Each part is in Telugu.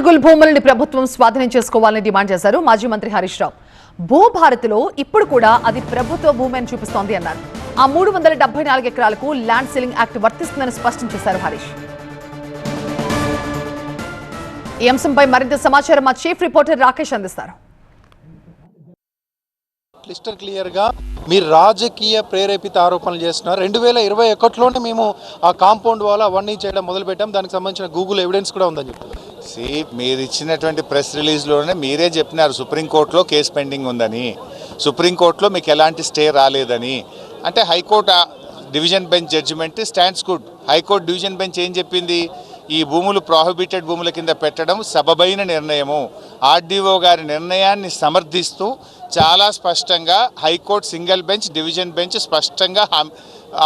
కార్గుల్ భూములని ప్రభుత్వం స్వాధీనం చేసుకోవాలని డిమాండ్ చేశారు మాజీ మంత్రి హరీష్ రావు. భూభారతిలో ఇప్పుడు కూడా అది ప్రభుత్వ భూమి అని చూపిస్తోంది అన్నారు. ఆ 374 ఎకరాలకు ల్యాండ్ సీలింగ్ యాక్ట్ వర్తిస్తుందని స్పష్టం చేశారు హరీష్. ఈ అంశంపై మరింత సమాచారం మా చీఫ్ రిపోర్టర్ రాకేష్ అందిస్తారు. క్లిస్టర్ క్లియర్గా మీరు రాజకీయ ప్రేరేపిత ఆరోపణలు చేస్తున్నారు. 2021లోనే మేము ఆ కాంపౌండ్ వాల్ అవన్నీ చేయడం మొదలుపెట్టాం. దానికి సంబంధించిన గూగుల్ ఎవిడెన్స్ కూడా ఉందని చెప్పారు. మీరు ఇచ్చినటువంటి ప్రెస్ రిలీజ్లోనే మీరే చెప్పినారు సుప్రీంకోర్టులో కేసు పెండింగ్ ఉందని, సుప్రీంకోర్టులో మీకు ఎలాంటి స్టే రాలేదని. అంటే high court division bench judgment stands good. High court division bench ఏం చెప్పింది? ఈ భూములు ప్రాహిబిటెడ్ భూముల కింద పెట్టడం సబబైన నిర్ణయము. ఆర్డీఓ గారి నిర్ణయాన్ని సమర్థిస్తూ చాలా స్పష్టంగా high court single bench division bench స్పష్టంగా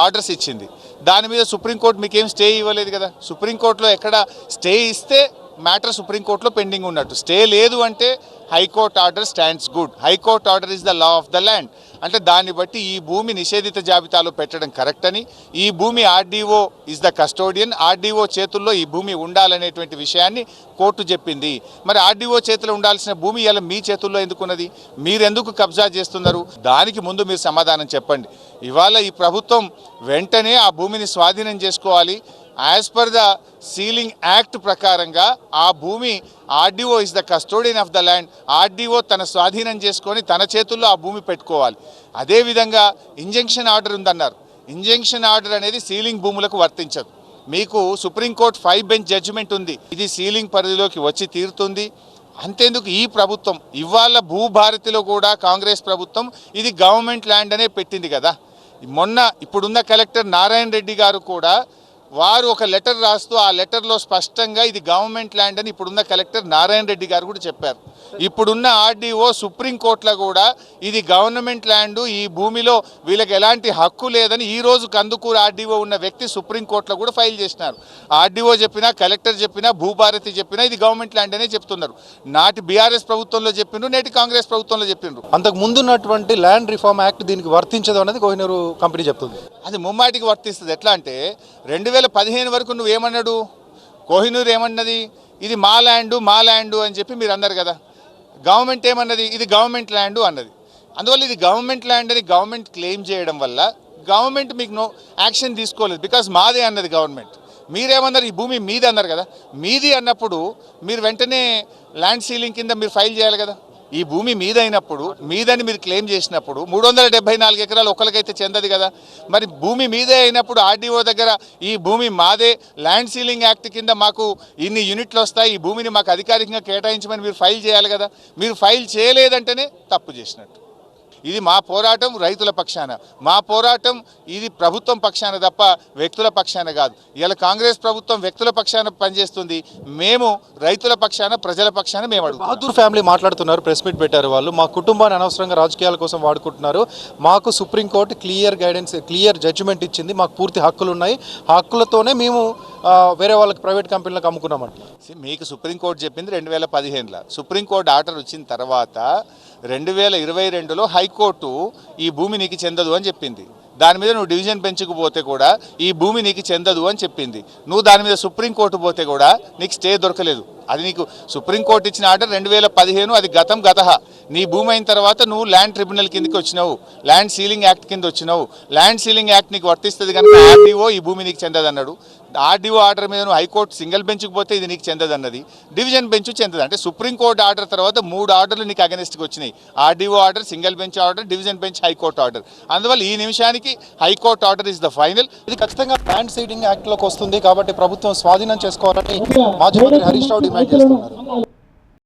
ఆర్డర్స్ ఇచ్చింది. దాని మీద సుప్రీంకోర్టు మీకేం స్టే ఇవ్వలేదు కదా. సుప్రీంకోర్టులో ఎక్కడ స్టే ఇస్తే మ్యాటర్ సుప్రీంకోర్టులో పెండింగ్ ఉన్నట్టు. స్టే లేదు అంటే high court order stands good. High court order is the law of the land. అంటే దాన్ని బట్టి ఈ భూమి నిషేధిత జాబితాలో పెట్టడం కరెక్ట్ అని, ఈ భూమి RDO is the custodian, RDO చేతుల్లో ఈ భూమి ఉండాలనేటువంటి విషయాన్ని కోర్టు చెప్పింది. మరి ఆర్డీఓ చేతిలో ఉండాల్సిన భూమి ఇలా మీ చేతుల్లో ఎందుకున్నది? మీరెందుకు కబ్జా చేస్తున్నారు? దానికి ముందు మీరు సమాధానం చెప్పండి. ఇవాళ ఈ ప్రభుత్వం వెంటనే ఆ భూమిని స్వాధీనం చేసుకోవాలి. As per the ceiling act ప్రకారంగా ఆ భూమి RDO is the custodian of the land. RDO తన స్వాధీనం చేసుకొని తన చేతుల్లో ఆ భూమి పెట్టుకోవాలి. అదేవిధంగా ఇంజంక్షన్ ఆర్డర్ ఉందన్నారు. ఇంజంక్షన్ ఆర్డర్ అనేది సీలింగ్ భూములకు వర్తించదు. మీకు సుప్రీంకోర్టు 5 బెంచ్ జడ్జిమెంట్ ఉంది. ఇది సీలింగ్ పరిధిలోకి వచ్చి తీరుతుంది. అంతేందుకు ఈ ప్రభుత్వం ఇవాళ భూభారతిలో కూడా కాంగ్రెస్ ప్రభుత్వం ఇది గవర్నమెంట్ ల్యాండ్ అనే పెట్టింది కదా. మొన్న ఇప్పుడున్న కలెక్టర్ నారాయణ రెడ్డి గారు కూడా వారు ఒక లెటర్ రాస్తూ ఆ లెటర్లో స్పష్టంగా ఇది గవర్నమెంట్ ల్యాండ్ అని ఇప్పుడున్న కలెక్టర్ నారాయణ రెడ్డి గారు కూడా చెప్పారు. ఇప్పుడున్న ఆర్డీఓ సుప్రీంకోర్టులో కూడా ఇది గవర్నమెంట్ ల్యాండ్, ఈ భూమిలో వీళ్ళకి ఎలాంటి హక్కు లేదని ఈ రోజు కందుకూరు ఆర్డీఓ ఉన్న వ్యక్తి సుప్రీంకోర్టులో కూడా ఫైల్ చేసినారు. ఆర్డీఓ చెప్పినా, కలెక్టర్ చెప్పినా, భూభారతి చెప్పినా ఇది గవర్నమెంట్ ల్యాండ్ అనే చెప్తున్నారు. నాటి బీఆర్ఎస్ ప్రభుత్వంలో చెప్పిండ్రు, నేటి కాంగ్రెస్ ప్రభుత్వంలో చెప్పిండ్రు. అంతకు ముందున్నటువంటి ల్యాండ్ రిఫార్మ్ యాక్ట్ దీనికి వర్తించదు అనేది కోహినూరు కంపెనీ చెప్తుంది. అది ముమ్మాటికి వర్తిస్తుంది. ఎట్లా అంటే 2015 వరకు నువ్వేమన్నాడు? కోహినూరు ఏమన్నది? ఇది మా ల్యాండు అని చెప్పి మీరు అన్నారు కదా. గవర్నమెంట్ ఏమన్నది? ఇది గవర్నమెంట్ ల్యాండు అన్నది. అందువల్ల ఇది గవర్నమెంట్ ల్యాండ్ అని గవర్నమెంట్ క్లెయిమ్ చేయడం వల్ల గవర్నమెంట్ మీకు యాక్షన్ తీసుకోలేదు. బికాజ్ మాదే అన్నది గవర్నమెంట్. మీరేమన్నారు? ఈ భూమి మీది అన్నారు కదా. మీది అన్నప్పుడు మీరు వెంటనే ల్యాండ్ సీలింగ్ కింద మీరు ఫైల్ చేయాలి కదా. ఈ భూమి మీదైనప్పుడు, మీదని మీరు క్లెయిమ్ చేసినప్పుడు 374 ఎకరాలు ఒకరికైతే చెందదు కదా. మరి భూమి మీదే అయినప్పుడు ఆర్డీఓ దగ్గర ఈ భూమి మాదే, ల్యాండ్ సీలింగ్ యాక్ట్ కింద మాకు ఇన్ని యూనిట్లు వస్తాయి, ఈ భూమిని మాకు అధికారికంగా కేటాయించమని మీరు ఫైల్ చేయాలి కదా. మీరు ఫైల్ చేయలేదంటేనే తప్పు చేసినట్టు. ఇది మా పోరాటం రైతుల పక్షాన, మా పోరాటం ఇది ప్రభుత్వం పక్షాన తప్ప వ్యక్తుల పక్షాన కాదు. ఇలా కాంగ్రెస్ ప్రభుత్వం వ్యక్తుల పక్షాన పనిచేస్తుంది, మేము రైతుల పక్షాన, ప్రజల పక్షాన మేము అడుగుతాం. బహదూర్ ఫ్యామిలీ మాట్లాడుతున్నారు, ప్రెస్ మీట్ పెట్టారు. వాళ్ళు మా కుటుంబాన్ని అనవసరంగా రాజకీయాల కోసం వాడుకుంటున్నారు. మాకు supreme court clear guidance, clear judgment ఇచ్చింది, మాకు పూర్తి హక్కులు ఉన్నాయి. హక్కులతోనే మేము వేరే వాళ్ళకి ప్రైవేట్ కంపెనీలకు అమ్ముకున్నామంట. మీకు సుప్రీంకోర్టు చెప్పింది 2015లో. సుప్రీంకోర్టు ఆర్డర్ వచ్చిన తర్వాత 2022లో హైకోర్టు ఈ భూమి నీకు చెందదు అని చెప్పింది. దాని మీద నువ్వు డివిజన్ బెంచ్కు పోతే కూడా ఈ భూమి నీకు చెందదు అని చెప్పింది. నువ్వు దాని మీద సుప్రీంకోర్టు పోతే కూడా నీకు స్టే దొరకలేదు. అది నీకు సుప్రీంకోర్టు ఇచ్చిన ఆర్డర్ 2015, అది గతహ. నీ భూమి అయిన తర్వాత నువ్వు ల్యాండ్ ట్రిబ్యునల్ కిందకి వచ్చినావు, ల్యాండ్ సీలింగ్ యాక్ట్ కింద వచ్చినావు. ల్యాండ్ సీలింగ్ యాక్ట్ నీకు వర్తిస్తుంది కనుక ఆర్డీఓ ఈ భూమి నీకు చెందదు అన్నాడు. ఆర్డీఓ ఆర్డర్ మీద నువ్వు హైకోర్టు సింగిల్ బెంచ్కి పోతే ఇది నీకు చెందదు అన్నది, డివిజన్ బెంచ్ చెందదు. అంటే సుప్రీంకోర్టు ఆర్డర్ తర్వాత 3 ఆర్డర్లు నీకు అగెనిస్ట్గా వచ్చినాయి. RDO order, single bench order, division bench, high court order. అందువల్ల ఈ నిమిషానికి high court order is the final. ఇది ఖచ్చితంగా ల్యాండ్ సీలింగ్ యాక్ట్లోకి వస్తుంది కాబట్టి ప్రభుత్వం స్వాధీనం చేసుకోవాలని మాజీ మంత్రి హరీష్ రావు డిమాండ్ చేస్తున్నారు.